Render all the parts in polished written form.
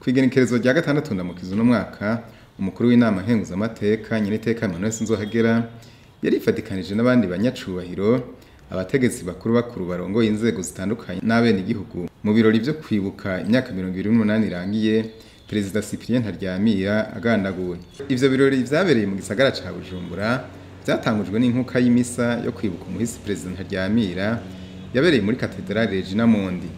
Kw'igenekerezo rya gatandatu Ndamukiza mwaka, Umukuru w'Inama Nkenguzamateka Nyeniteka Emmanuel SINZOHAGERA yarifadikanije n'abandi banyacubahiro, abategetsi bakurubakuru barongoye inzego zitandukanye n'abenegihugu mu birori vyo kwibuka imyaka 28 irangiye Prezida Cyprien NTARYAMIRA agandaguwe. Ivyo birori vyabereye mu Gisagara ca Bujumbura, vyatangujwe n'inkuka y'imisa yo kwibuka Umuhisi Prezida NTARYAMIRA yabereye muri Cathédrale Régina Mundi.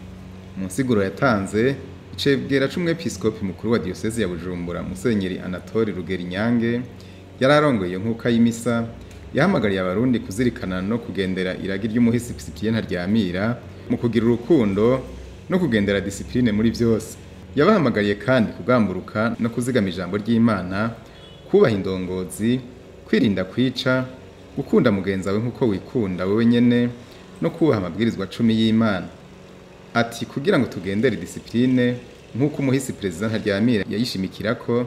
Mu nsiguro yatanze icegera c'umwepiskopi mukuru wa diocese ya Bujumbura Musenyeri Anatole RUGERINYANGE yararongoye nkuka y'imisa, yahamagariye abarundi kuzirikana no kugendera iragi ry'Umuhisi Prezida NTARYAMIRA mu kugira urukundo no kugendera discipline muri vyose. Yabahamagariye kandi kugamburuka no kuzigama ijambo ry'Imana, kubaha indongozi, kwirinda kwica, gukunda mugenzi wawe nk'uko wikunda wewe nyene, no kubaha amabwirizwa 10 y'Imana. Ati kugira ngo tugendere discipline nk'uko Umuhisi Prezida NTARYAMIRA yayishimikirako,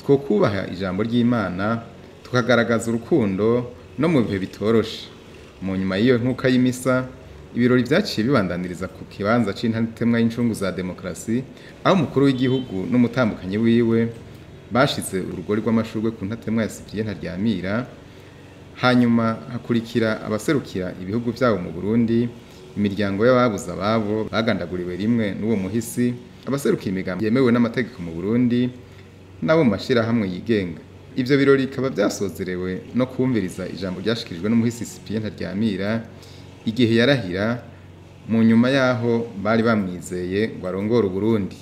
twokubaha ijambo ry'Imana, tukagaragaza urukundo no mu bihe bitoroshe. Mu nyuma y'iyo nkuka y'imisa, ibirori vyaciye bibandaniriza ku kibanza c'intatemwa y'incungu za demokrasi, aho umukuru w'igihugu n'umutambukanyi wiwe bashize urugori rw'amashurwe ku ntatemwa ya Cyprien NTARYAMIRA. Hanyuma hakurikira abaserukira ibihugu vyabo mu Burundi, imiryango y'ababuze ababo bagandaguriwe rimwe n'uwo muhisi, abaserukira imigambi yemewe n'amategeko mu Burundi nabo mu mashirahamwe yigenga. Ivyo birori bikaba vyasozerewe no kumviriza ijambo ryashikirijwe n'Umuhisi Cyprien NTARYAMIRA igihe yarahira, mu nyuma yaho bari bamwizeye ngo arongore Uburundi.